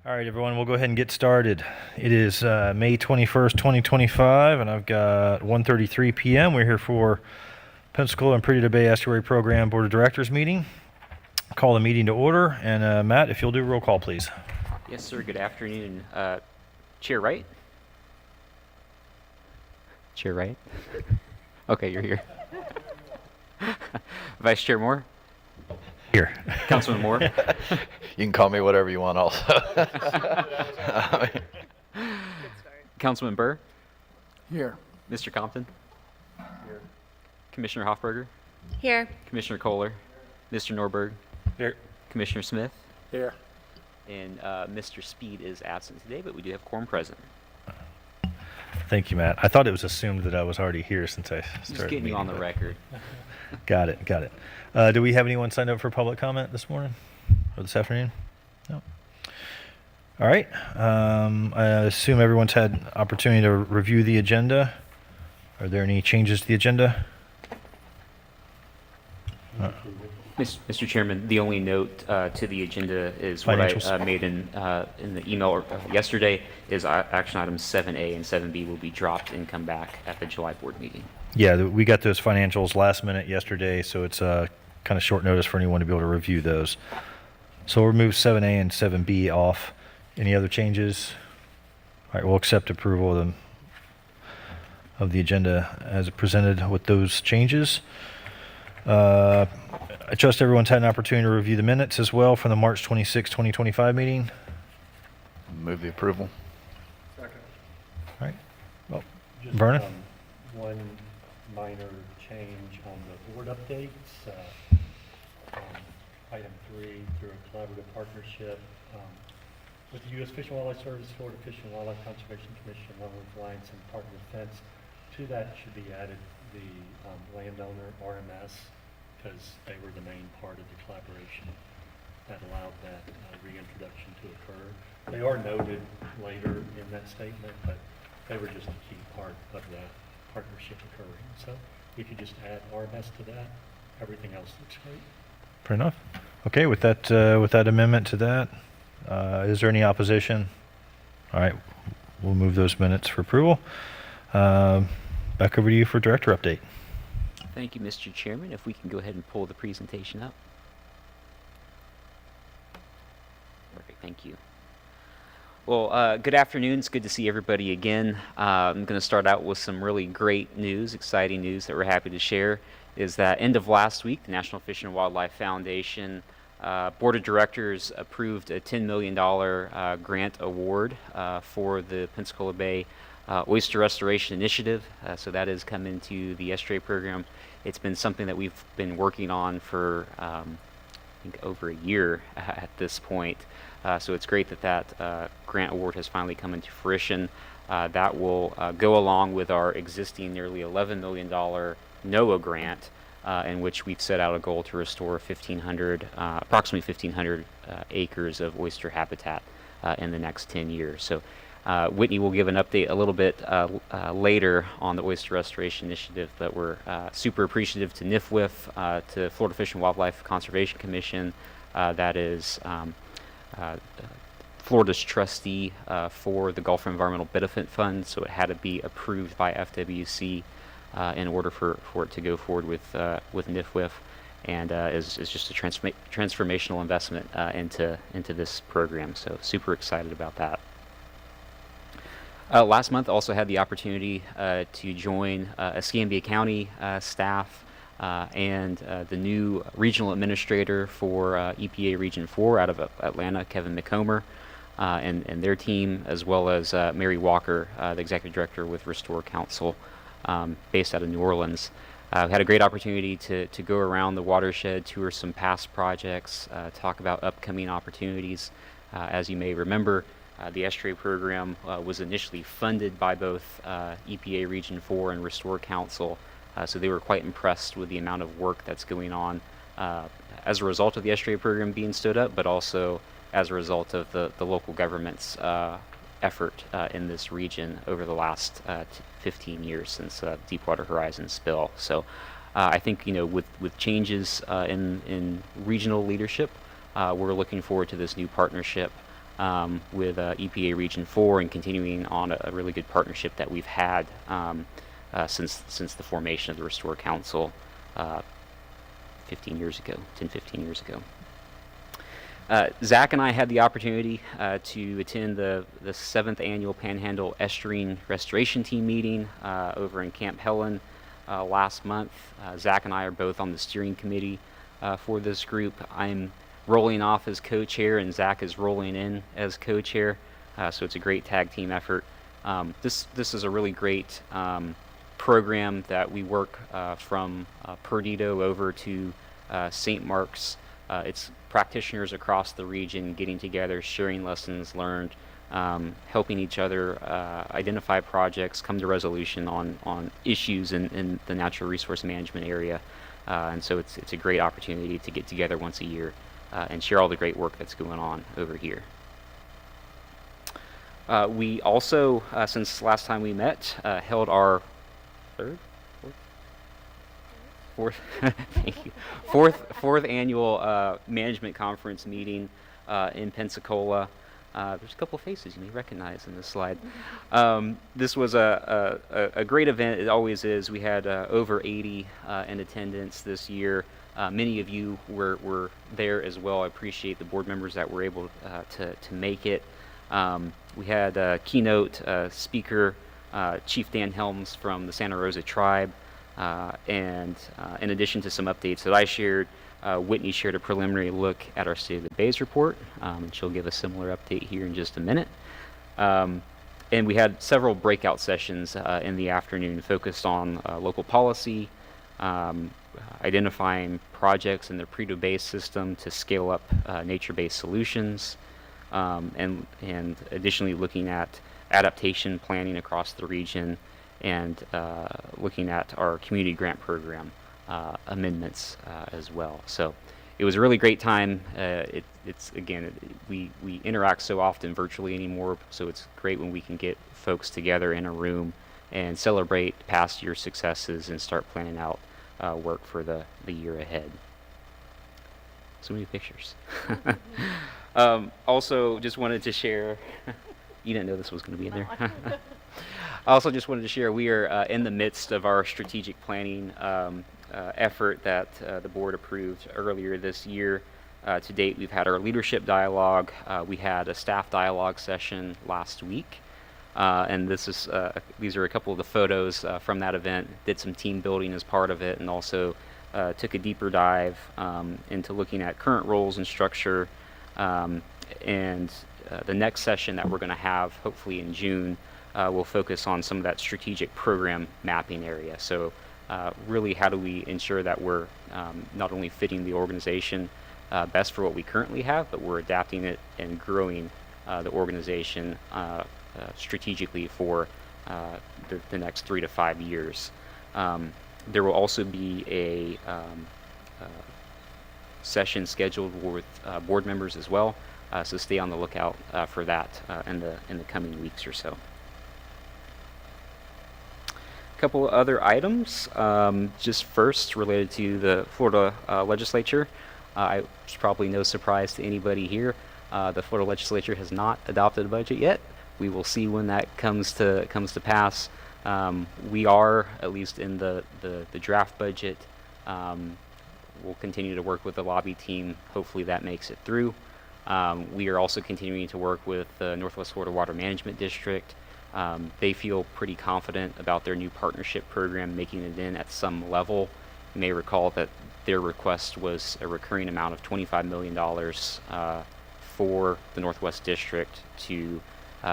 All right, everyone, we'll go ahead and get started. It is May 21st, 2025, and I've got 1:33 p.m. We're here for Pensacola and Prairie Bay Estuary Program Board of Directors meeting. Call the meeting to order, and Matt, if you'll do roll call, please. Yes, sir. Good afternoon. Chair Wright? Chair Wright? Okay, you're here. Vice Chair Moore? Here. Councilman Moore? You can call me whatever you want also. Councilman Burr? Here. Mr. Compton? Here. Commissioner Hoffberger? Here. Commissioner Kohler? Mr. Norberg? Here. Commissioner Smith? Here. And Mr. Speed is absent today, but we do have quorum present. Thank you, Matt. I thought it was assumed that I was already here since I started. Just getting you on the record. Got it. Do we have anyone signed up for public comment this morning or this afternoon? No. All right. I assume everyone's had opportunity to review the agenda. Are there any changes to the agenda? Mr. Chairman, the only note to the agenda is what I made in the email yesterday is action items 7A and 7B will be dropped and come back at the July board meeting. Yeah, we got those financials last minute yesterday, so it's kind of short notice for anyone to be able to review those. So we'll remove 7A and 7B off. Any other changes? All right, we'll accept approval of the agenda as presented with those changes. I trust everyone's had an opportunity to review the minutes as well from the March 26, 2025 meeting. Move the approval. Second. All right. Well, Just, Vernon? One minor change on the board updates. Item 3, through a collaborative partnership with the U.S. Fish and Wildlife Service, Florida Fish and Wildlife Conservation Commission, Wildlife Alliance, and Partner Defense. To that should be added the landowner RMS, because they were the main part of the collaboration that allowed that reintroduction to occur. They are noted later in that statement, but they were just a key part of that partnership occurring. So if you just add RMS to that, everything else looks great. Fair enough. Okay, with that amendment to that, is there any opposition? All right, we'll move those minutes for approval. Back over to you for director update. Thank you, Mr. Chairman. If we can go ahead and pull the presentation up. Perfect, thank you. Well, good afternoon. It's good to see everybody again. I'm going to start out with some really great news, exciting news that we're happy to share. Is that end of last week, the National Fish and Wildlife Foundation Board of Directors approved a $10 million grant award for the Pensacola Bay Oyster Restoration Initiative. So that has come into the estuary program. It's been something that we've been working on for I think over a year at this point. So it's great that that grant award has finally come into fruition. That will go along with our existing nearly $11 million NOAA grant, in which we've set out a goal to restore approximately 1,500 acres of oyster habitat in the next 10 years. So Whitney will give an update a little bit later on the Oyster Restoration Initiative, but we're super appreciative to NIFWF, to Florida Fish and Wildlife Conservation Commission, that is Florida's trustee for the Gulf Environmental Benefit Fund, so it had to be approved by FWC in order for it to go forward with NIFWF, and is just a transformational investment into this program. So super excited about that. Last month, also had the opportunity to join Escambia County staff and the new regional administrator for EPA Region 4 out of Atlanta, Kevin McComber, and their team, as well as Mary Walker, the executive director with Restore Council, based out of New Orleans. Had a great opportunity to go around the watershed, tour some past projects, talk about upcoming opportunities. As you may remember, the estuary program was initially funded by both EPA Region 4 and Restore Council, so they were quite impressed with the amount of work that's going on as a result of the estuary program being stood up, but also as a result of the local government's effort in this region over the last 15 years since Deepwater Horizon spill. So I think, with changes in regional leadership, we're looking forward to this new partnership with EPA Region 4 and continuing on a really good partnership that we've had since the formation of the Restore Council 10, 15 years ago. Zach and I had the opportunity to attend the 7th annual Panhandle Estuarine Restoration Team meeting over in Camp Helen last month. Zach and I are both on the steering committee for this group. I'm rolling off as co-chair and Zach is rolling in as co-chair, so it's a great tag team effort. This is a really great program that we work from Perdido over to St. Mark's. It's practitioners across the region getting together, sharing lessons learned, helping each other identify projects, come to resolution on issues in the natural resource management area. And so it's a great opportunity to get together once a year and share all the great work that's going on over here. We also, since last time we met, held our fourth annual management conference meeting in Pensacola. There's a couple faces you may recognize in this slide. This was a great event. It always is. We had over 80 in attendance this year. Many of you were there as well. I appreciate the board members that were able to make it. We had a keynote speaker, Chief Dan Helms from the Santa Rosa Tribe. And in addition to some updates that I shared, Whitney shared a preliminary look at our State of the Bays report, and she'll give a similar update here in just a minute. And we had several breakout sessions in the afternoon focused on local policy, identifying projects in the Perdido Bays system to scale up nature-based solutions, and additionally looking at adaptation planning across the region and looking at our community grant program amendments as well. So it was a really great time. It's again, we interact so often virtually anymore, so it's great when we can get folks together in a room and celebrate past year successes and start planning out work for the year ahead. So many pictures. Also, just wanted to share, you didn't know this was going to be in there. I also just wanted to share we are in the midst of our strategic planning effort that the board approved earlier this year. To date, we've had our leadership dialogue. We had a staff dialogue session last week. And these are a couple of the photos from that event. Did some team building as part of it, and also took a deeper dive into looking at current roles and structure. And the next session that we're going to have, hopefully in June, will focus on some of that strategic program mapping area. So really, how do we ensure that we're not only fitting the organization best for what we currently have, but we're adapting it and growing the organization strategically for the next 3 to 5 years. There will also be a session scheduled with board members as well, so stay on the lookout for that in the coming weeks or so. Couple of other items, just first related to the Florida legislature. It's probably no surprise to anybody here. The Florida legislature has not adopted a budget yet. We will see when that comes to pass. We are, at least in the draft budget, we'll continue to work with the lobby team. Hopefully that makes it through. We are also continuing to work with the Northwest Florida Water Management District. They feel pretty confident about their new partnership program making it in at some level. You may recall that their request was a recurring amount of $25 million for the Northwest District to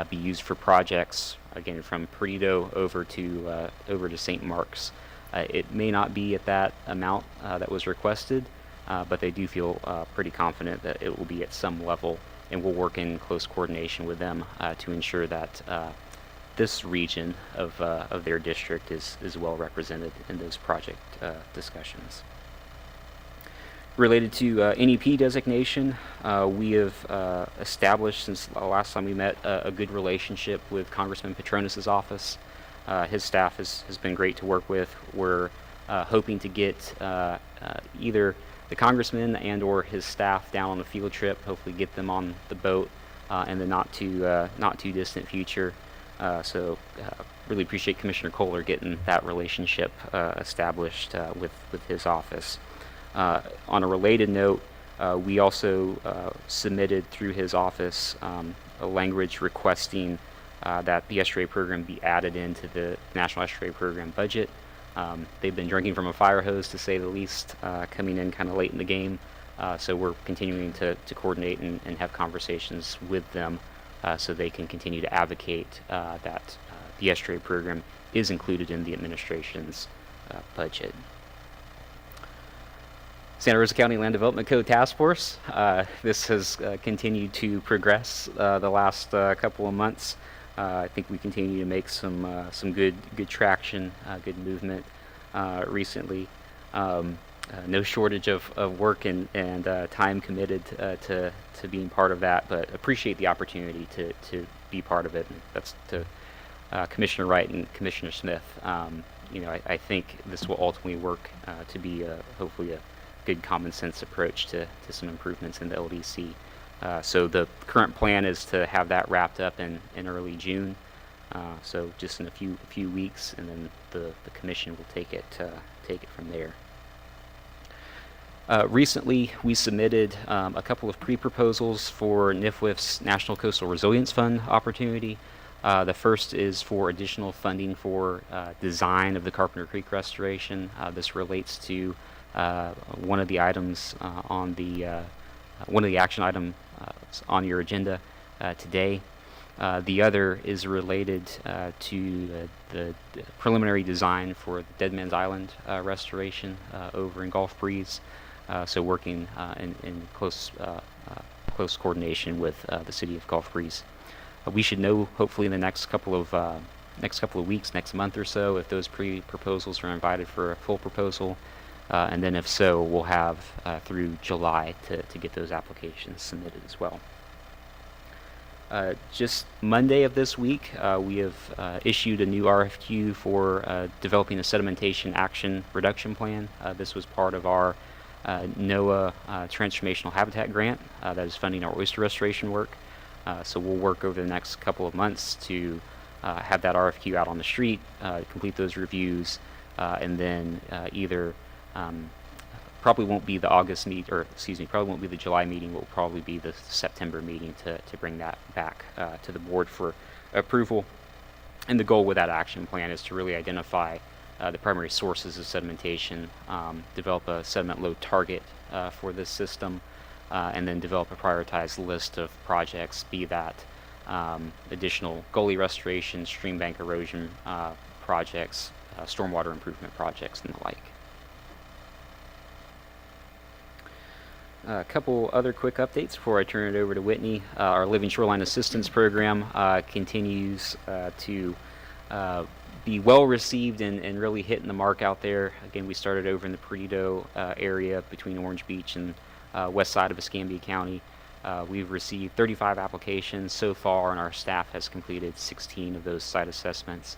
be used for projects, again, from Perdido over to St. Mark's. It may not be at that amount that was requested, but they do feel pretty confident that it will be at some level, and we'll work in close coordination with them to ensure that this region of their district is well represented in those project discussions. Related to NEP designation, we have established, since the last time we met, a good relationship with Congressman Petronis's office. His staff has been great to work with. We're hoping to get either the congressman and or his staff down on a field trip, hopefully get them on the boat in the not too distant future. So really appreciate Commissioner Kohler getting that relationship established with his office. On a related note, we also submitted through his office a language requesting that the estuary program be added into the National Estuary Program budget. They've been drinking from a fire hose, to say the least, coming in kind of late in the game. So we're continuing to coordinate and have conversations with them so they can continue to advocate that the estuary program is included in the administration's budget. Santa Rosa County Land Development Code Task Force. This has continued to progress the last couple of months. I think we continue to make some good traction, good movement recently. No shortage of work and time committed to being part of that, but appreciate the opportunity to be part of it. And that's to Commissioner Wright and Commissioner Smith. I think this will ultimately work to be hopefully a good common sense approach to some improvements in the LDC. So the current plan is to have that wrapped up in early June. So just in a few weeks, and then the commission will take it from there. Recently, we submitted a couple of pre-proposals for NIFWIF's National Coastal Resilience Fund opportunity. The first is for additional funding for design of the Carpenter Creek restoration. This relates to one of the items on the one of the action items on your agenda today. The other is related to the preliminary design for the Dead Man's Island restoration over in Gulf Breeze. So working in close coordination with the city of Gulf Breeze. We should know hopefully in the next couple of weeks, next month or so, if those pre-proposals are invited for a full proposal. And then if so, we'll have through July to get those applications submitted as well. Just Monday of this week, we have issued a new RFQ for developing a sedimentation action reduction plan. This was part of our NOAA Transformational Habitat Grant that is funding our oyster restoration work. So we'll work over the next couple of months to have that RFQ out on the street, complete those reviews, and then either probably won't be the probably won't be the July meeting, will probably be the September meeting to bring that back to the board for approval. And the goal with that action plan is to really identify the primary sources of sedimentation, develop a sediment load target for this system, and then develop a prioritized list of projects, be that additional gully restoration, stream bank erosion projects, stormwater improvement projects, and the like. A couple other quick updates before I turn it over to Whitney. Our Living Shoreline Assistance Program continues to be well received and really hitting the mark out there. Again, we started over in the Perdido area between Orange Beach and west side of Escambia County. We've received 35 applications so far, and our staff has completed 16 of those site assessments.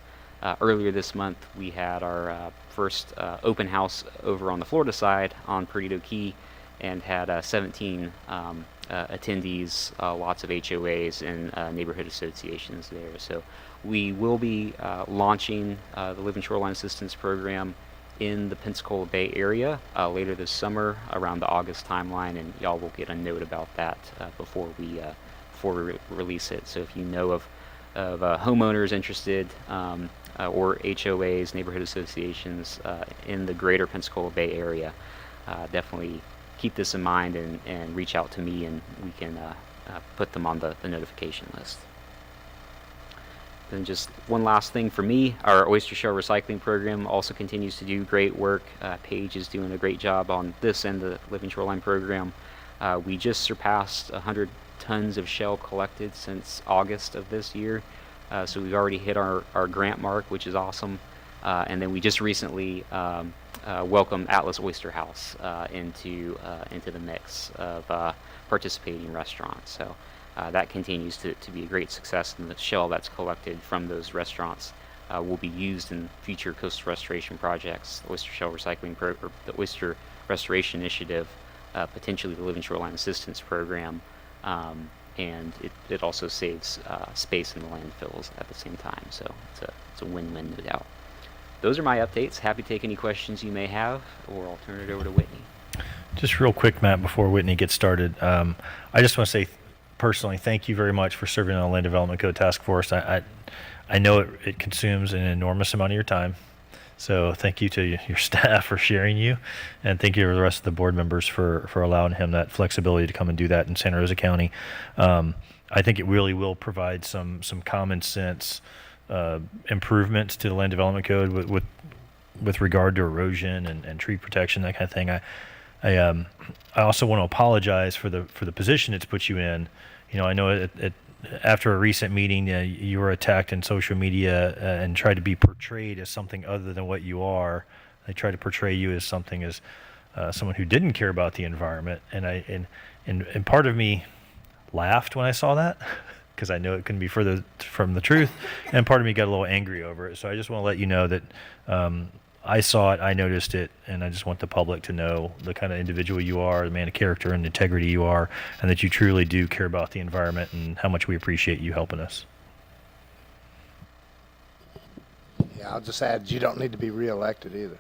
Earlier this month, we had our first open house over on the Florida side on Perdido Key, and had 17 attendees, lots of HOAs and neighborhood associations there. So we will be launching the Living Shoreline Assistance Program in the Pensacola Bay area later this summer around the August timeline, and y'all will get a note about that before we release it. So if you know of homeowners interested or HOAs, neighborhood associations in the greater Pensacola Bay area, definitely keep this in mind and reach out to me, and we can put them on the notification list. Then just one last thing for me, our oyster shell recycling program also continues to do great work. Paige is doing a great job on this end of the Living Shoreline program. We just surpassed 100 tons of shell collected since August of this year. So we've already hit our grant mark, which is awesome. And then we just recently welcomed Atlas Oyster House into the mix of participating restaurants. So that continues to be a great success, and the shell that's collected from those restaurants will be used in future coastal restoration projects, the Oyster Shell Recycling or the Oyster Restoration Initiative, potentially the Living Shoreline Assistance Program, and it also saves space in the landfills at the same time. So it's a win-win, no doubt. Those are my updates. Happy to take any questions you may have, or I'll turn it over to Whitney. Just real quick, Matt, before Whitney gets started, I just want to say personally, thank you very much for serving on the Land Development Code Task Force. I know it consumes an enormous amount of your time. So thank you to your staff for sharing you, and thank you to the rest of the board members for allowing him that flexibility to come and do that in Santa Rosa County. I think it really will provide some common sense improvements to the Land Development Code with regard to erosion and tree protection, that kind of thing. I also want to apologize for the position it's put you in. You know, I know after a recent meeting, you were attacked in social media and tried to be portrayed as something other than what you are. They tried to portray you as something as someone who didn't care about the environment, and part of me laughed when I saw that because I know it couldn't be further from the truth, and part of me got a little angry over it. So I just want to let you know that I saw it, I noticed it, and I just want the public to know the kind of individual you are, the man of character and integrity you are, and that you truly do care about the environment and how much we appreciate you helping us. Yeah, I'll just add, you don't need to be reelected either.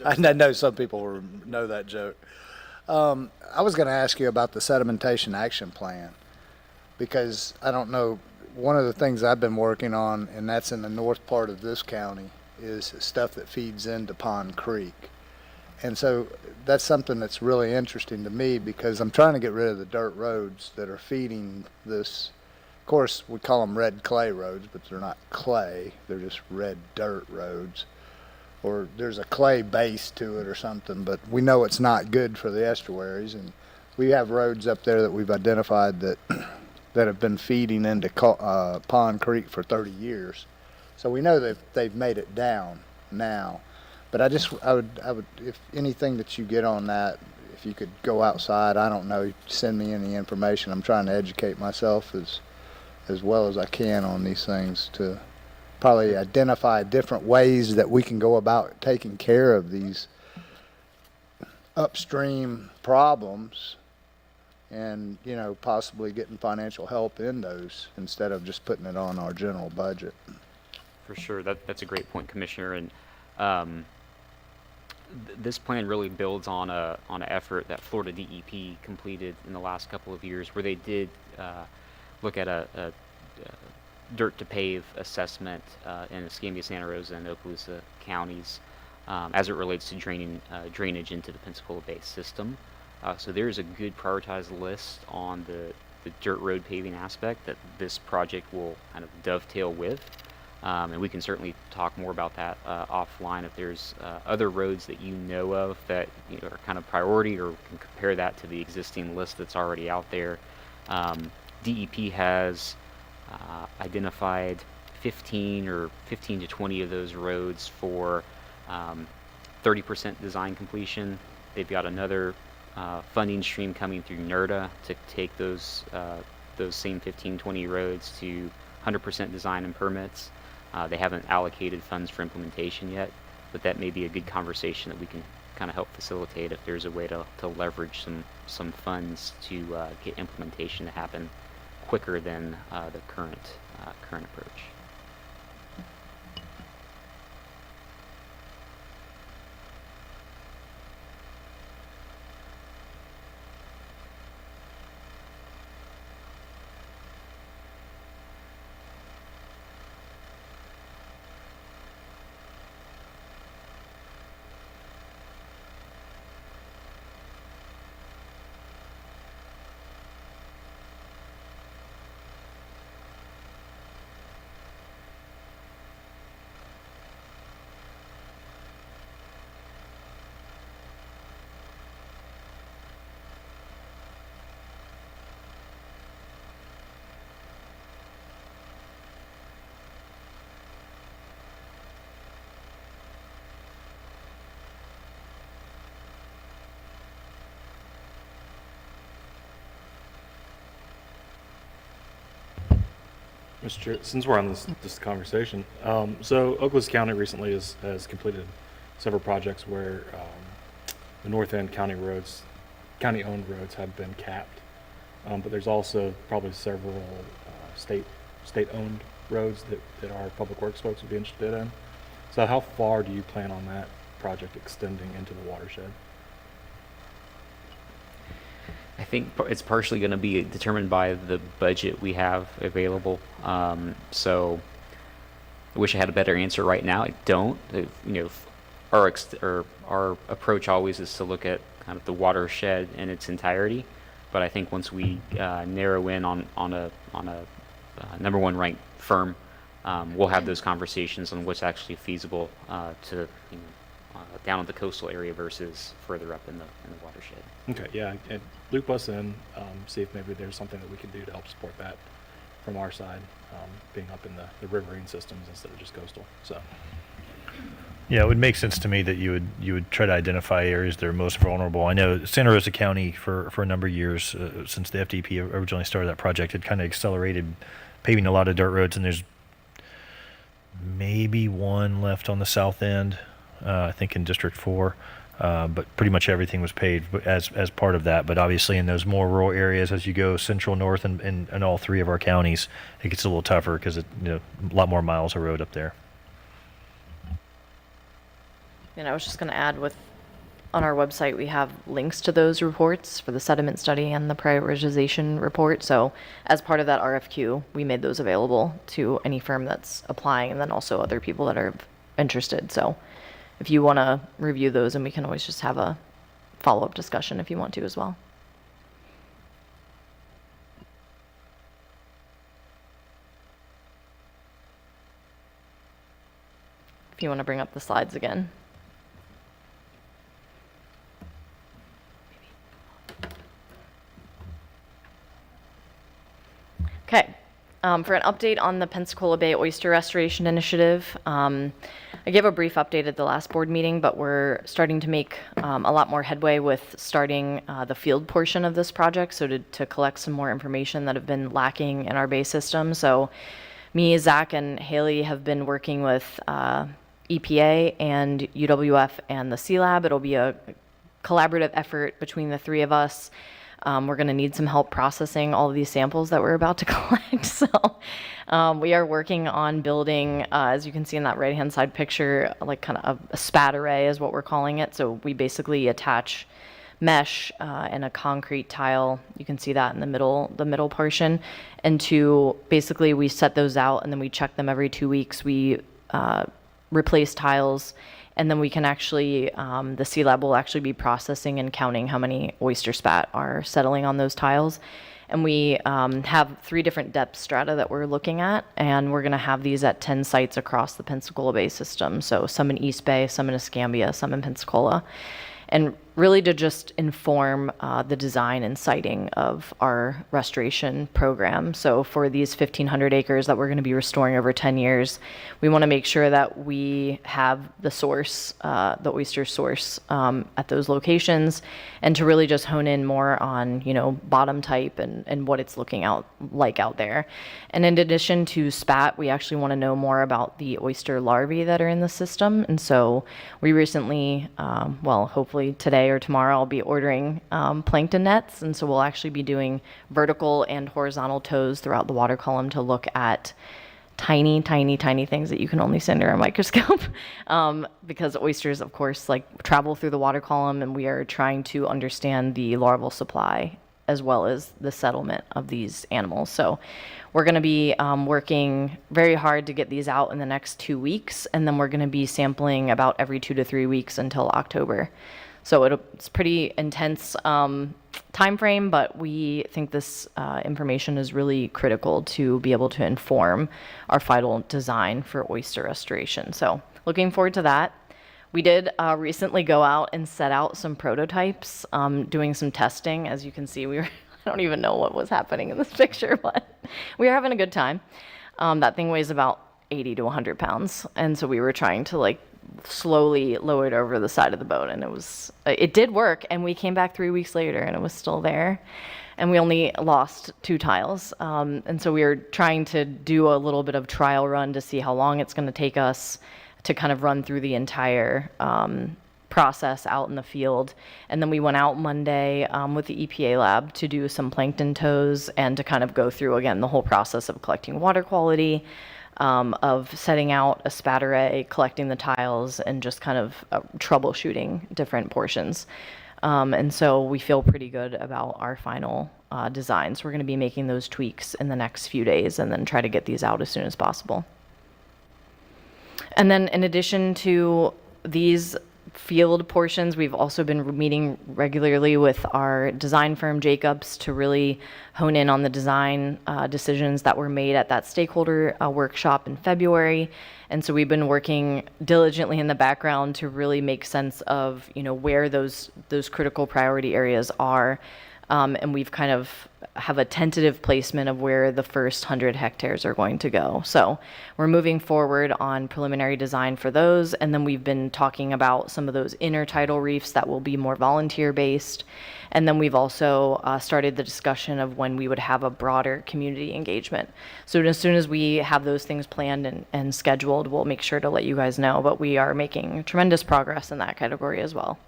I know some people will know that joke. I was going to ask you about the sedimentation action plan, because I don't know, one of the things I've been working on, and that's in the north part of this county, is stuff that feeds into Pond Creek. And so that's something that's really interesting to me, because I'm trying to get rid of the dirt roads that are feeding this. Of course, we call them red clay roads, but they're not clay. They're just red dirt roads. Or there's a clay base to it or something, but we know it's not good for the estuaries. And we have roads up there that we've identified that have been feeding into Pond Creek for 30 years. So we know that they've made it down now. But I would, if anything that you get on that, if you could go outside, I don't know, send me any information. I'm trying to educate myself as well as I can on these things to probably identify different ways that we can go about taking care of these upstream problems, and, you know, possibly getting financial help in those instead of just putting it on our general budget. For sure, that's a great point, Commissioner. And this plan really builds on an effort that Florida DEP completed in the last couple of years, where they did look at a dirt to pave assessment in Escambia, Santa Rosa, and Okaloosa counties as it relates to drainage into the Pensacola Bay system. So there's a good prioritized list on the dirt road paving aspect that this project will kind of dovetail with. And we can certainly talk more about that offline if there's other roads that you know of that are kind of priority, or can compare that to the existing list that's already out there. DEP has identified 15 to 20 of those roads for 30% design completion. They've got another funding stream coming through NERDA to take those same 15, 20 roads to 100% design and permits. They haven't allocated funds for implementation yet, but that may be a good conversation that we can kind of help facilitate if there's a way to leverage some funds to get implementation to happen quicker than the current approach. Mr. Chair, since we're on this conversation, so Okaloosa County recently has completed several projects where the north end county roads county-owned roads have been capped, but there's also probably several state-owned roads that our public works folks would be interested in. So how far do you plan on that project extending into the watershed? I think it's partially going to be determined by the budget we have available. So I wish I had a better answer right now. I don't. Our approach always is to look at kind of the watershed in its entirety. But I think once we narrow in on a number one ranked firm, we'll have those conversations on what's actually feasible to down in the coastal area versus further up in the watershed. Okay, yeah, and loop us in, see if maybe there's something that we can do to help support that from our side, being up in the riverine systems instead of just coastal. So, Yeah, it would make sense to me that you would try to identify areas that are most vulnerable. I know Santa Rosa County for a number of years, since the FDP originally started that project, had kind of accelerated paving a lot of dirt roads, and there's maybe one left on the south end, I think in District 4, but pretty much everything was paved as part of that. But obviously in those more rural areas, as you go central, north, and all three of our counties, it gets a little tougher because a lot more miles of road up there. And I was just going to add on our website, we have links to those reports for the sediment study and the prioritization report. So as part of that RFQ, we made those available to any firm that's applying and then also other people that are interested. So if you want to review those, and we can always just have a follow-up discussion if you want to as well. If you want to bring up the slides again. Okay, for an update on the Pensacola Bay Oyster Restoration Initiative, I gave a brief update at the last board meeting, but we're starting to make a lot more headway with starting the field portion of this project, so to collect some more information that have been lacking in our bay system. So me, Zach, and Haley have been working with EPA and UWF and the Sea Lab. It'll be a collaborative effort between the three of us. We're going to need some help processing all of these samples that we're about to collect. So we are working on building, as you can see in that right-hand side picture, like kind of a spat array is what we're calling it. So we basically attach mesh and a concrete tile. You can see that in the middle portion. And basically we set those out and then we check them every 2 weeks. We replace tiles. And then we can actually, the Sea Lab will actually be processing and counting how many oyster spat are settling on those tiles. And we have 3 different depth strata that we're looking at, and we're going to have these at 10 sites across the Pensacola Bay system. So some in East Bay, some in Escambia, some in Pensacola. And really to just inform the design and siting of our restoration program. So for these 1,500 acres that we're going to be restoring over 10 years, we want to make sure that we have the source, the oyster source at those locations, and to really just hone in more on, bottom type and what it's looking like out there. And in addition to spat, we actually want to know more about the oyster larvae that are in the system. And so we recently, hopefully today or tomorrow, I'll be ordering plankton nets. And so we'll actually be doing vertical and horizontal tows throughout the water column to look at tiny, tiny, tiny things that you can only see under a microscope. Because oysters, of course, travel through the water column, and we are trying to understand the larval supply as well as the settlement of these animals. So we're going to be working very hard to get these out in the next 2 weeks, and then we're going to be sampling about every 2 to 3 weeks until October. So it's pretty intense time frame, but we think this information is really critical to be able to inform our final design for oyster restoration. So looking forward to that. We did recently go out and set out some prototypes, doing some testing. As you can see, I don't even know what was happening in this picture, but we were having a good time. That thing weighs about 80 to 100 pounds. And so we were trying to slowly lower it over the side of the boat, and it did work. And we came back 3 weeks later and it was still there. And we only lost 2 tiles. And so we were trying to do a little bit of trial run to see how long it's going to take us to kind of run through the entire process out in the field. And then we went out Monday with the EPA lab to do some plankton tows and to kind of go through, again, the whole process of collecting water quality, of setting out a spat array, collecting the tiles, and just kind of troubleshooting different portions. And so we feel pretty good about our final designs. We're going to be making those tweaks in the next few days and then try to get these out as soon as possible. And then in addition to these field portions, we've also been meeting regularly with our design firm, Jacobs, to really hone in on the design decisions that were made at that stakeholder workshop in February. And so we've been working diligently in the background to really make sense of, where those critical priority areas are. And we've kind of have a tentative placement of where the first 100 hectares are going to go. So we're moving forward on preliminary design for those. And then we've been talking about some of those intertidal reefs that will be more volunteer-based. And then we've also started the discussion of when we would have a broader community engagement. So as soon as we have those things planned and scheduled, we'll make sure to let you guys know. But we are making tremendous progress in that category as well.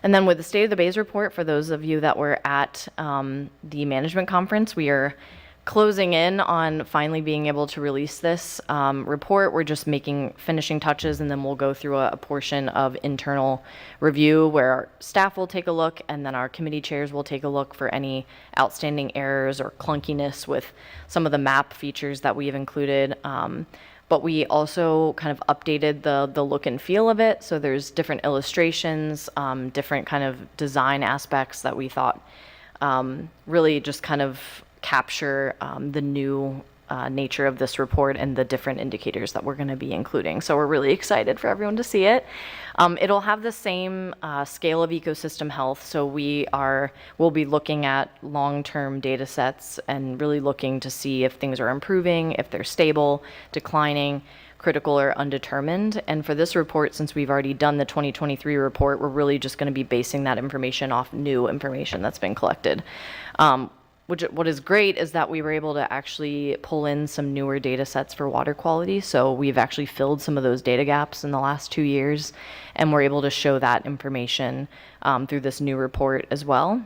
And then with the State of the Bays report, for those of you that were at the management conference, we are closing in on finally being able to release this report. We're just finishing touches, and then we'll go through a portion of internal review where our staff will take a look, and then our committee chairs will take a look for any outstanding errors or clunkiness with some of the map features that we have included. But we also kind of updated the look and feel of it. So there's different illustrations, different kind of design aspects that we thought really just kind of capture the new nature of this report and the different indicators that we're going to be including. So we're really excited for everyone to see it. It'll have the same scale of ecosystem health. So we'll be looking at long-term data sets and really looking to see if things are improving, if they're stable, declining, critical, or undetermined. And for this report, since we've already done the 2023 report, we're really just going to be basing that information off new information that's been collected. What is great is that we were able to actually pull in some newer data sets for water quality. So we've actually filled some of those data gaps in the last 2 years, and we're able to show that information through this new report as well.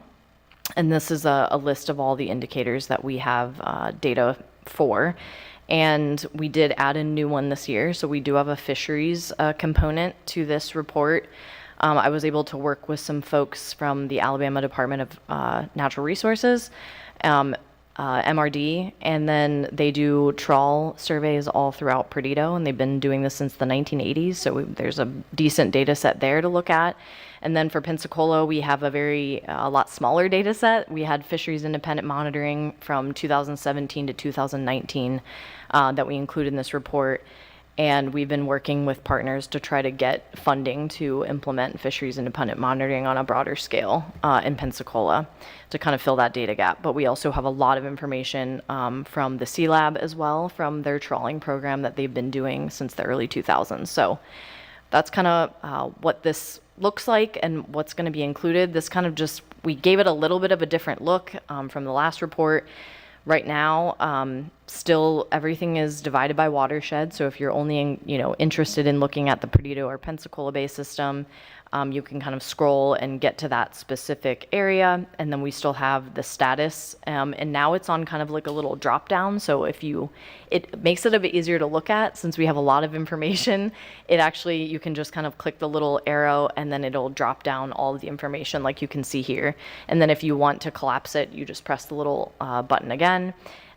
And this is a list of all the indicators that we have data for. And we did add a new one this year. So we do have a fisheries component to this report. I was able to work with some folks from the Alabama Department of Natural Resources, MRD, and then they do trawl surveys all throughout Perdido, and they've been doing this since the 1980s, so there's a decent data set there to look at. And then for Pensacola, we have a lot smaller data set. We had fisheries independent monitoring from 2017 to 2019 that we include in this report. And we've been working with partners to try to get funding to implement fisheries independent monitoring on a broader scale in Pensacola to kind of fill that data gap. But we also have a lot of information from the Sea Lab as well, from their trawling program that they've been doing since the early 2000s. So that's kind of what this looks like and what's going to be included. This kind of we gave it a little bit of a different look from the last report. Right now, still everything is divided by watershed. So if you're only interested in looking at the Perdido or Pensacola Bay system, you can kind of scroll and get to that specific area. And then we still have the status, and now it's on kind of like a little drop down. So it makes it a bit easier to look at since we have a lot of information. You can just kind of click the little arrow and then it'll drop down all of the information like you can see here. And then if you want to collapse it, you just press the little button again.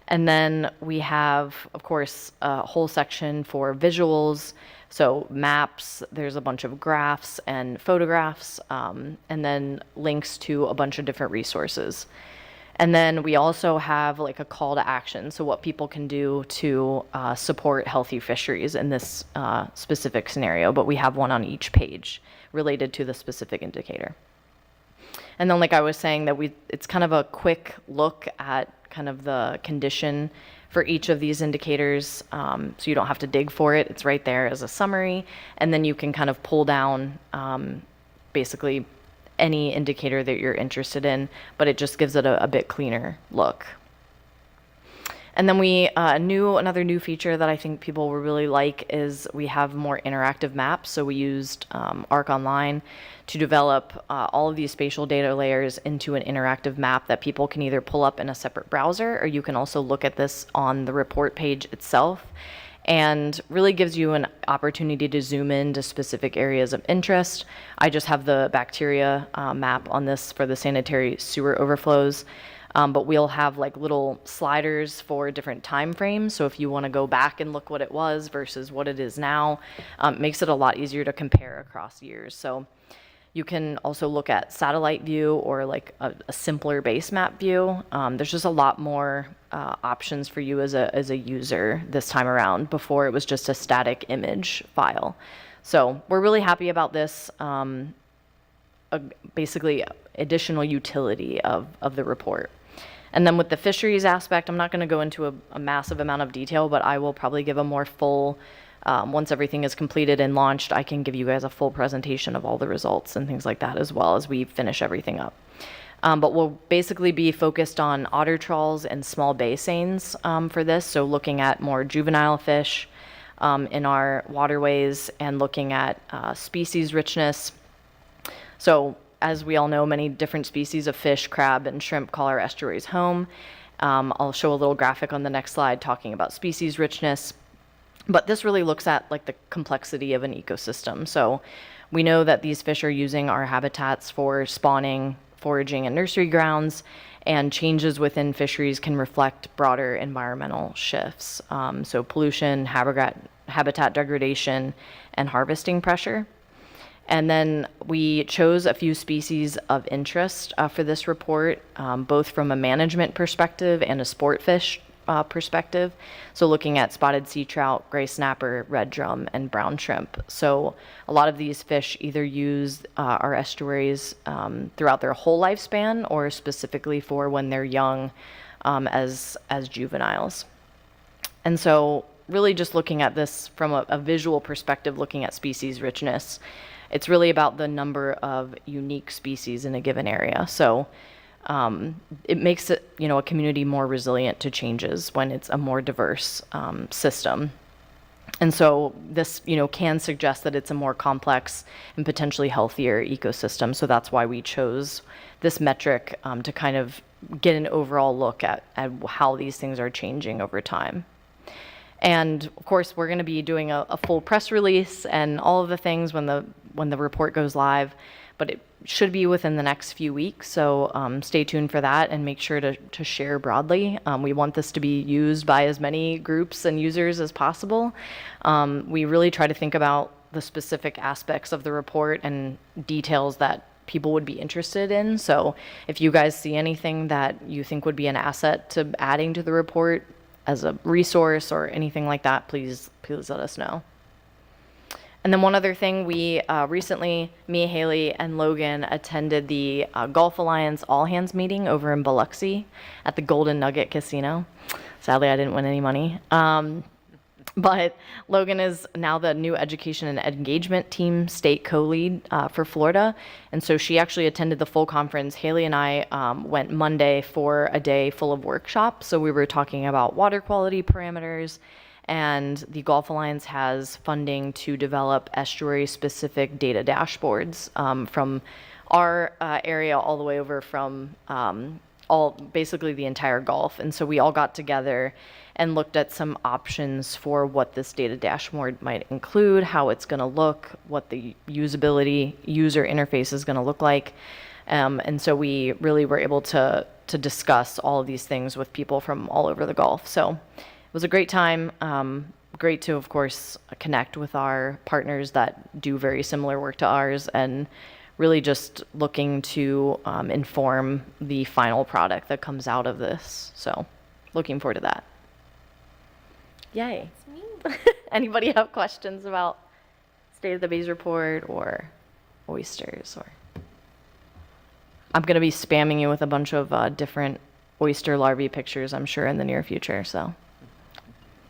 And then we have, of course, a whole section for visuals. So maps, there's a bunch of graphs and photographs, and then links to a bunch of different resources. And then we also have like a call to action. So what people can do to support healthy fisheries in this specific scenario, but we have one on each page related to the specific indicator. And then like I was saying it's kind of a quick look at kind of the condition for each of these indicators, so you don't have to dig for it. It's right there as a summary, and then you can kind of pull down basically any indicator that you're interested in, but it just gives it a bit cleaner look. And then another new feature that I think people will really like is we have more interactive maps. So we used Arc Online to develop all of these spatial data layers into an interactive map that people can either pull up in a separate browser, or you can also look at this on the report page itself, and really gives you an opportunity to zoom in to specific areas of interest. I just have the bacteria map on this for the sanitary sewer overflows. But we'll have like little sliders for different time frames. So if you want to go back and look what it was versus what it is now, it makes it a lot easier to compare across years. So you can also look at satellite view or like a simpler base map view. There's just a lot more options for you as a user this time around. Before, it was just a static image file. So we're really happy about this. Basically additional utility of the report. And then with the fisheries aspect, I'm not going to go into a massive amount of detail, but I will probably give a more full, once everything is completed and launched, I can give you guys a full presentation of all the results and things like that as well as we finish everything up. But we'll basically be focused on otter trawls and small bay seines for this. So looking at more juvenile fish in our waterways and looking at species richness. So as we all know, many different species of fish, crab, and shrimp call our estuaries home. I'll show a little graphic on the next slide talking about species richness. But this really looks at like the complexity of an ecosystem. So we know that these fish are using our habitats for spawning, foraging, and nursery grounds, and changes within fisheries can reflect broader environmental shifts. So pollution, habitat degradation, and harvesting pressure. And then we chose a few species of interest for this report, both from a management perspective and a sport fish perspective. So looking at spotted sea trout, gray snapper, red drum, and brown shrimp. So a lot of these fish either use our estuaries throughout their whole lifespan or specifically for when they're young as juveniles. And so really just looking at this from a visual perspective, looking at species richness, it's really about the number of unique species in a given area. So it makes it, a community more resilient to changes when it's a more diverse system. And so this, can suggest that it's a more complex and potentially healthier ecosystem. So that's why we chose this metric to kind of get an overall look at how these things are changing over time. And of course, we're going to be doing a full press release and all of the things when the report goes live, but it should be within the next few weeks. So stay tuned for that and make sure to share broadly. We want this to be used by as many groups and users as possible. We really try to think about the specific aspects of the report and details that people would be interested in. So if you guys see anything that you think would be an asset to adding to the report as a resource or anything like that, please let us know. And then one other thing, we recently, me, Haley, and Logan attended the Gulf Alliance All Hands meeting over in Biloxi at the Golden Nugget Casino. Sadly, I didn't win any money. But Logan is now the new education and engagement team state co-lead for Florida. And so she actually attended the full conference. Haley and I went Monday for a day full of workshops. So we were talking about water quality parameters, and the Gulf Alliance has funding to develop estuary-specific data dashboards from our area all the way over from basically the entire Gulf. And so we all got together and looked at some options for what this data dashboard might include, how it's going to look, what the usability user interface is going to look like. And so we really were able to discuss all of these things with people from all over the Gulf. So it was a great time. Great to, of course, connect with our partners that do very similar work to ours, and really just looking to inform the final product that comes out of this. So looking forward to that. Yay. Anybody have questions about State of the Bays report or oysters? Or I'm going to be spamming you with a bunch of different oyster larvae pictures, I'm sure, in the near future. So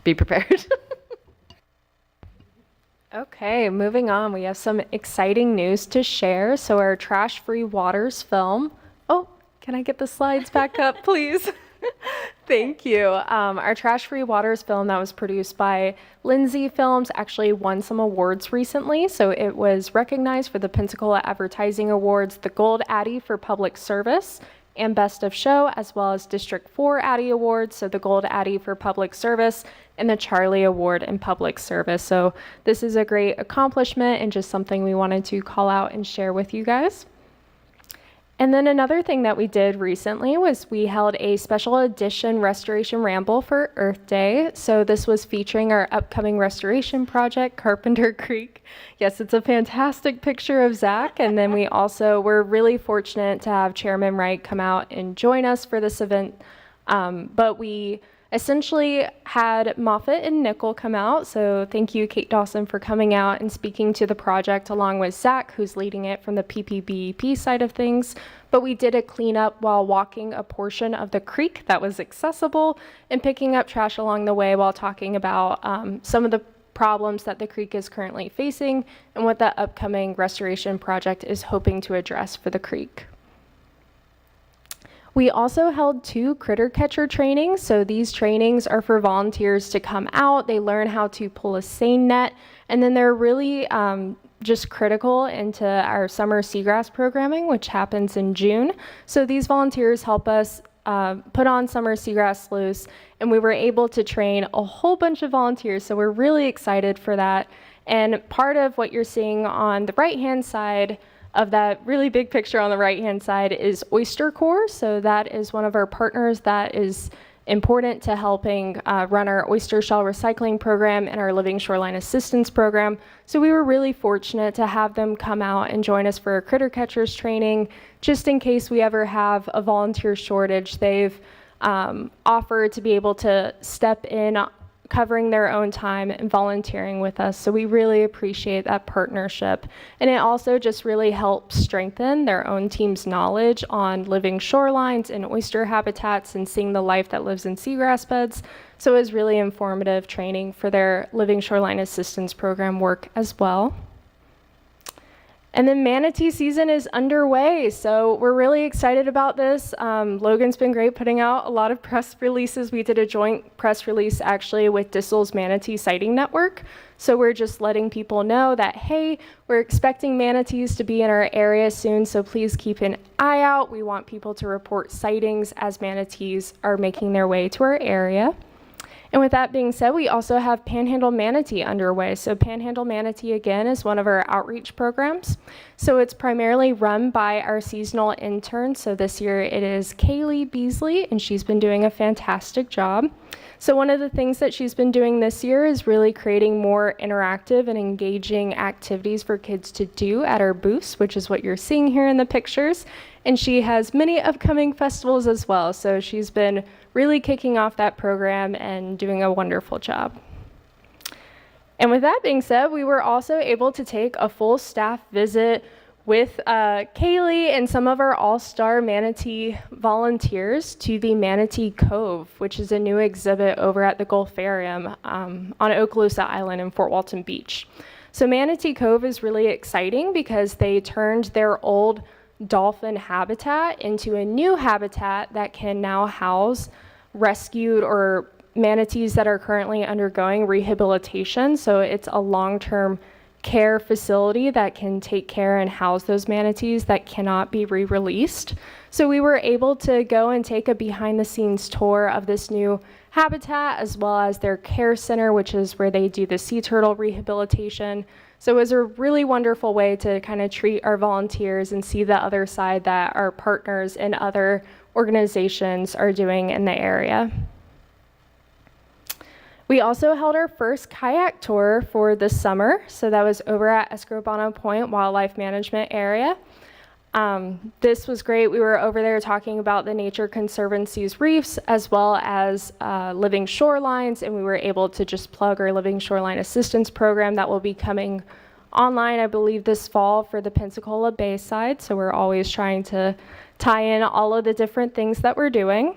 be prepared. Okay, moving on. We have some exciting news to share. So our Trash Free Waters film. Oh, can I get the slides back up, please? Thank you. Our Trash Free Waters film that was produced by Lindsay Films actually won some awards recently. So it was recognized for the Pensacola Advertising Awards, the Gold Addy for Public Service, and Best of Show, as well as District 4 Addy Awards, so the Gold Addy for Public Service, and the Charlie Award in Public Service. So this is a great accomplishment and just something we wanted to call out and share with you guys. And then another thing that we did recently was we held a special edition restoration ramble for Earth Day. So this was featuring our upcoming restoration project, Carpenter Creek. Yes, it's a fantastic picture of Zach. And then we also were really fortunate to have Chairman Wright come out and join us for this event. But we essentially had Moffitt and Nickel come out. So thank you, Kate Dawson, for coming out and speaking to the project along with Zach, who's leading it from the PPBEP side of things. But we did a cleanup while walking a portion of the creek that was accessible and picking up trash along the way while talking about some of the problems that the creek is currently facing and what the upcoming restoration project is hoping to address for the creek. We also held 2 critter catcher trainings. So these trainings are for volunteers to come out. They learn how to pull a seine net, and then they're really just critical into our summer seagrass programming, which happens in June. So these volunteers help us put on summer seagrass sluice, and we were able to train a whole bunch of volunteers. So we're really excited for that. And part of what you're seeing on the right-hand side of that really big picture on the right-hand side is Oyster Corps. So that is one of our partners that is important to helping run our oyster shell recycling program and our Living Shoreline Assistance program. So we were really fortunate to have them come out and join us for a critter catchers training, just in case we ever have a volunteer shortage. They've offered to be able to step in, covering their own time and volunteering with us. So we really appreciate that partnership. And it also just really helps strengthen their own team's knowledge on living shorelines and oyster habitats and seeing the life that lives in seagrass beds. So it was really informative training for their Living Shoreline Assistance Program work as well. And then manatee season is underway, so we're really excited about this. Logan's been great putting out a lot of press releases. We did a joint press release actually with Dissel's Manatee Sighting Network. So we're just letting people know that, hey, we're expecting manatees to be in our area soon, so please keep an eye out. We want people to report sightings as manatees are making their way to our area. And with that being said, we also have Panhandle Manatee underway. So Panhandle Manatee, again, is one of our outreach programs. So it's primarily run by our seasonal intern. So this year it is Kaylee Beasley, and she's been doing a fantastic job. So one of the things that she's been doing this year is really creating more interactive and engaging activities for kids to do at our booths, which is what you're seeing here in the pictures. And she has many upcoming festivals as well. So she's been really kicking off that program and doing a wonderful job. And with that being said, we were also able to take a full staff visit with Kaylee and some of our all-star manatee volunteers to the Manatee Cove, which is a new exhibit over at the Gulfarium on Okaloosa Island in Fort Walton Beach. So Manatee Cove is really exciting because they turned their old dolphin habitat into a new habitat that can now house rescued or manatees that are currently undergoing rehabilitation. So it's a long-term care facility that can take care and house those manatees that cannot be re-released. So we were able to go and take a behind-the-scenes tour of this new habitat, as well as their care center, which is where they do the sea turtle rehabilitation. So it was a really wonderful way to kind of treat our volunteers and see the other side that our partners and other organizations are doing in the area. We also held our first kayak tour for this summer. So that was over at Escobano Point Wildlife Management Area. This was great. We were over there talking about the Nature Conservancy's reefs as well as living shorelines, and we were able to just plug our Living Shoreline Assistance Program that will be coming online, I believe, this fall for the Pensacola Bay side. So we're always trying to tie in all of the different things that we're doing.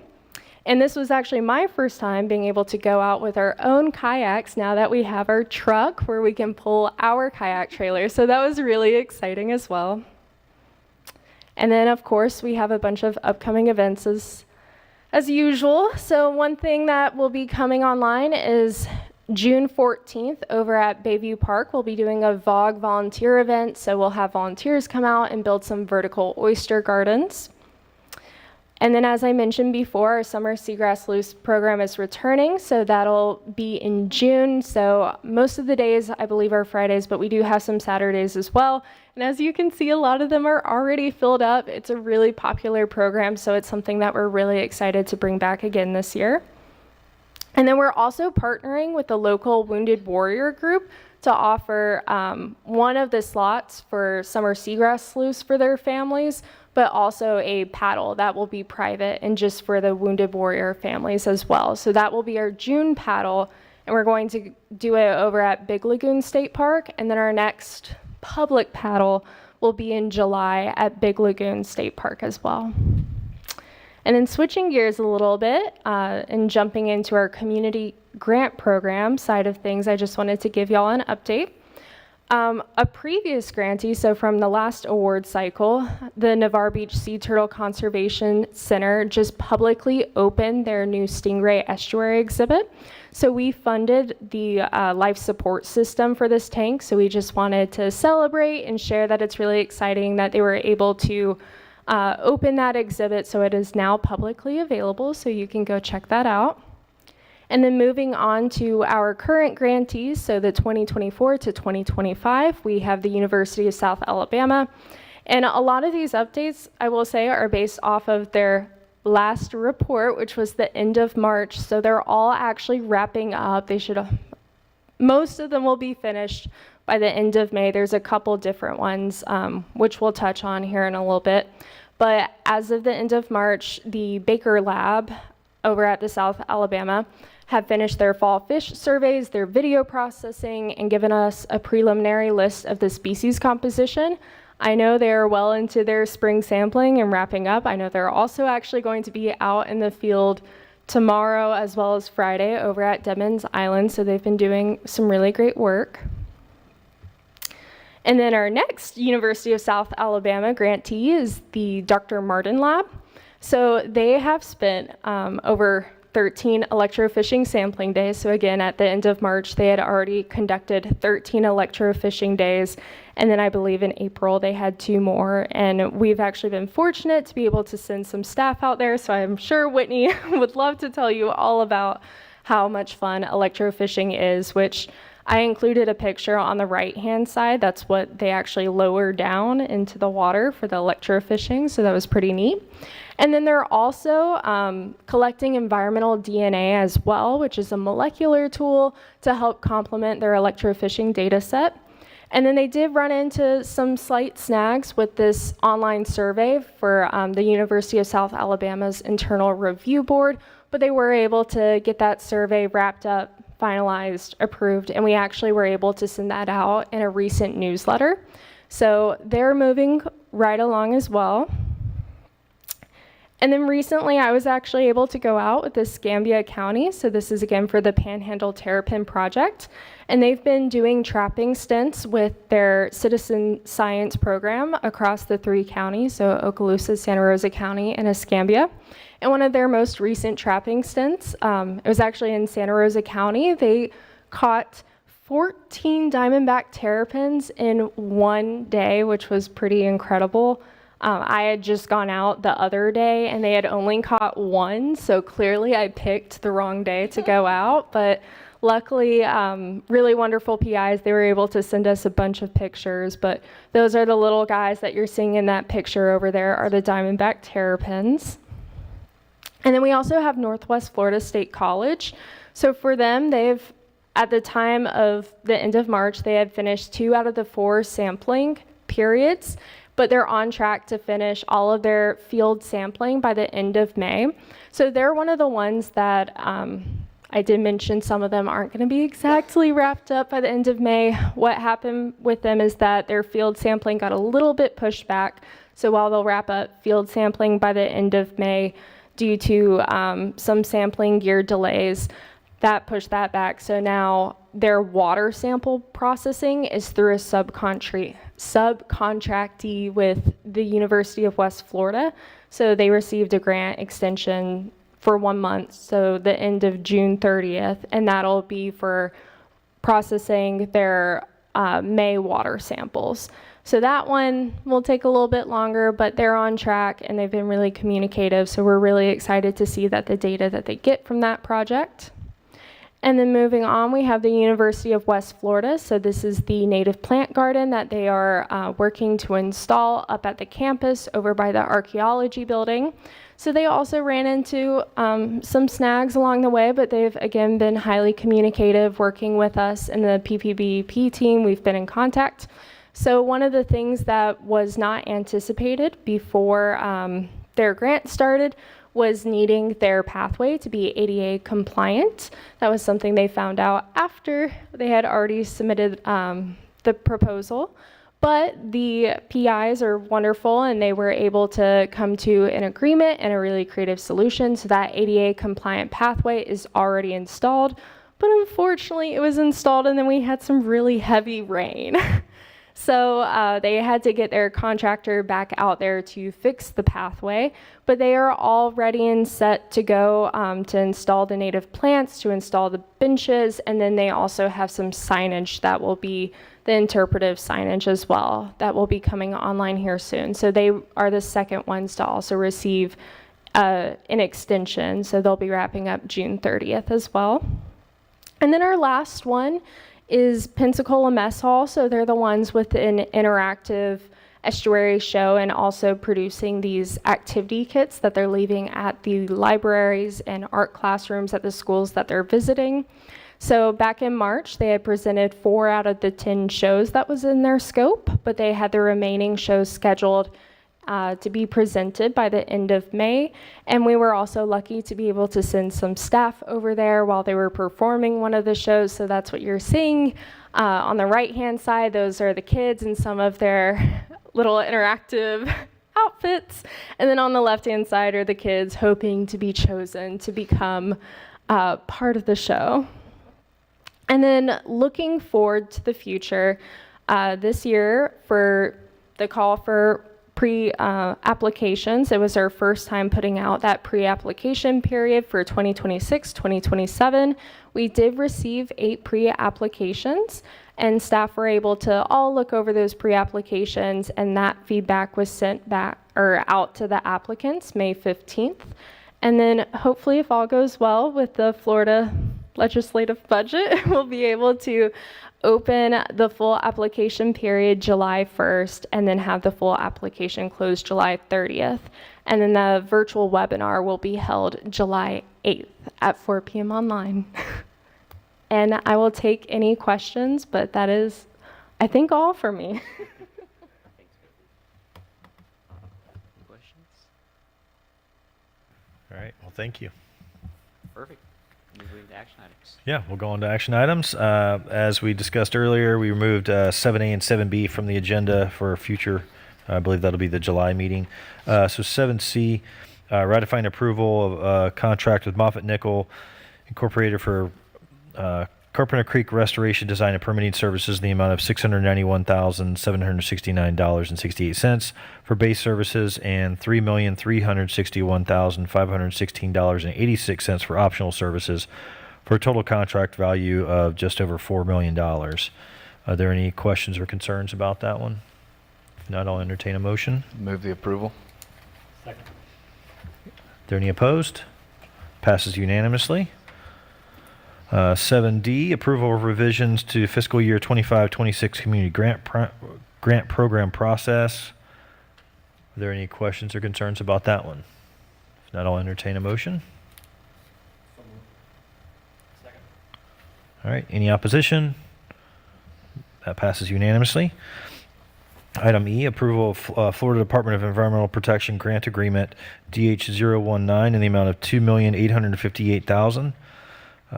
And this was actually my first time being able to go out with our own kayaks now that we have our truck where we can pull our kayak trailer. So that was really exciting as well. And then, of course, we have a bunch of upcoming events As usual, so one thing that will be coming online is June 14th over at Bayview Park. We'll be doing a VOG volunteer event, so we'll have volunteers come out and build some vertical oyster gardens. And then, as I mentioned before, our summer seagrass loose program is returning, so that'll be in June. So most of the days, I believe, are Fridays, but we do have some Saturdays as well. And as you can see, a lot of them are already filled up. It's a really popular program, so it's something that we're really excited to bring back again this year. And then we're also partnering with the local Wounded Warrior group to offer one of the slots for summer seagrass sluice for their families, but also a paddle that will be private and just for the Wounded Warrior families as well. So that will be our June paddle, and we're going to do it over at Big Lagoon State Park, and then our next public paddle will be in July at Big Lagoon State Park as well. And then switching gears a little bit and jumping into our community grant program side of things, I just wanted to give y'all an update. A previous grantee, so from the last award cycle, the Navarre Beach Sea Turtle Conservation Center just publicly opened their new Stingray Estuary exhibit. So we funded the life support system for this tank. So we just wanted to celebrate and share that it's really exciting that they were able to open that exhibit. So it is now publicly available, so you can go check that out. And then moving on to our current grantees, so the 2024 to 2025, we have the University of South Alabama. And a lot of these updates, I will say, are based off of their last report, which was the end of March. So they're all actually wrapping up. Most of them will be finished by the end of May. There's a couple different ones, which we'll touch on here in a little bit. But as of the end of March, the Baker Lab over at the South Alabama have finished their fall fish surveys, their video processing, and given us a preliminary list of the species composition. I know they are well into their spring sampling and wrapping up. I know they're also actually going to be out in the field tomorrow as well as Friday over at Deadman's Island, so they've been doing some really great work. And then our next University of South Alabama grantee is the Dr. Martin Lab. So they have spent over 13 electrofishing sampling days. So again, at the end of March, they had already conducted 13 electrofishing days. And then I believe in April, they had 2 more. And we've actually been fortunate to be able to send some staff out there. So I'm sure Whitney would love to tell you all about how much fun electrofishing is, which I included a picture on the right-hand side. That's what they actually lower down into the water for the electrofishing. So that was pretty neat. And then they're also collecting environmental DNA as well, which is a molecular tool to help complement their electrofishing data set. And then they did run into some slight snags with this online survey for the University of South Alabama's internal review board, but they were able to get that survey wrapped up, finalized, approved, and we actually were able to send that out in a recent newsletter. So they're moving right along as well. And then recently, I was actually able to go out with the Escambia County. So this is again for the Panhandle Terrapin Project. And they've been doing trapping stints with their citizen science program across the 3 counties, so Okaloosa, Santa Rosa County, and Escambia. And one of their most recent trapping stints, it was actually in Santa Rosa County. They caught 14 diamondback terrapins in one day, which was pretty incredible. I had just gone out the other day and they had only caught 1, so clearly I picked the wrong day to go out, but luckily, really wonderful PIs, they were able to send us a bunch of pictures, but those are the little guys that you're seeing in that picture over there are the diamondback terrapins. And then we also have Northwest Florida State College. So for them, at the time of the end of March, they had finished 2 out of the 4 sampling periods, but they're on track to finish all of their field sampling by the end of May. So they're one of the ones that I did mention some of them aren't going to be exactly wrapped up by the end of May. What happened with them is that their field sampling got a little bit pushed back. So while they'll wrap up field sampling by the end of May due to some sampling gear delays, that pushed that back. So now their water sample processing is through a subcontractee with the University of West Florida. So they received a grant extension for 1 month, so the end of June 30th, and that'll be for processing their May water samples. So that one will take a little bit longer, but they're on track and they've been really communicative. So we're really excited to see that the data that they get from that project. And then moving on, we have the University of West Florida. So this is the native plant garden that they are working to install up at the campus over by the archaeology building. So they also ran into some snags along the way, but they've again been highly communicative, working with us and the PPBEP team. We've been in contact. So one of the things that was not anticipated before their grant started was needing their pathway to be ADA compliant. That was something they found out after they had already submitted the proposal. But the PIs are wonderful and they were able to come to an agreement and a really creative solution. So that ADA compliant pathway is already installed. But unfortunately, it was installed and then we had some really heavy rain. So they had to get their contractor back out there to fix the pathway, but they are all ready and set to go to install the native plants, to install the benches, and then they also have some signage that will be the interpretive signage as well that will be coming online here soon. So they are the second ones to also receive an extension, so they'll be wrapping up June 30th as well. And then our last one is Pensacola Mess Hall. So they're the ones with an interactive estuary show and also producing these activity kits that they're leaving at the libraries and art classrooms at the schools that they're visiting. So back in March, they had presented 4 out of the 10 shows that was in their scope, but they had the remaining shows scheduled to be presented by the end of May. And we were also lucky to be able to send some staff over there while they were performing one of the shows. So that's what you're seeing on the right-hand side. Those are the kids and some of their little interactive outfits. And then on the left-hand side are the kids hoping to be chosen to become part of the show. And then looking forward to the future, this year for the call for pre-applications. It was our first time putting out that pre-application period for 2026, 2027. We did receive 8 pre-applications and staff were able to all look over those pre-applications and that feedback was sent back or out to the applicants May 15th. And then hopefully if all goes well with the Florida legislative budget, we'll be able to open the full application period July 1st and then have the full application closed July 30th. And then the virtual webinar will be held July 8th at 4 p.m. online. And I will take any questions, but that is, I think, all for me. Questions? All right. Well, thank you. Perfect. Moving to action items. Yeah, we'll go on to action items. As we discussed earlier, we removed 7A and 7B from the agenda for future. I believe that'll be the July meeting. So 7C, ratifying approval of contract with Moffett Nickel Incorporated for Carpenter Creek Restoration Design and Permitting Services in the amount of $691,769.68 for base services and $3,361,516.86 for optional services for a total contract value of just over $4 million. Are there any questions or concerns about that one? If not, I'll entertain a motion. Move the approval. Second. Are there any opposed? Passes unanimously. 7D, approval of revisions to fiscal year 25-26 community grant program process. Are there any questions or concerns about that one? If not, I'll entertain a motion. Second. All right, any opposition? That passes unanimously. Item E, approval of Florida Department of Environmental Protection grant agreement DH019 in the amount of $2,858,000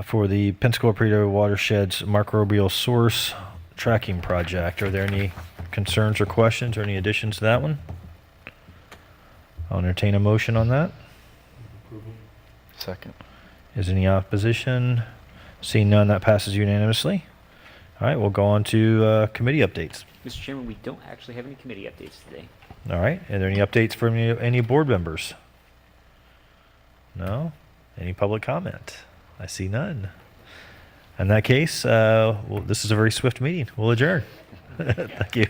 for the Pensacola Prieto Watershed's microbial source tracking project. Are there any concerns or questions or any additions to that one? I'll entertain a motion on that. Approval. Second. Is any opposition? Seeing none, that passes unanimously. All right, we'll go on to committee updates. Mr. Chairman, we don't actually have any committee updates today. All right, are there any updates from any board members? No? Any public comment? I see none. In that case, well, this is a very swift meeting. We'll adjourn. Thank you.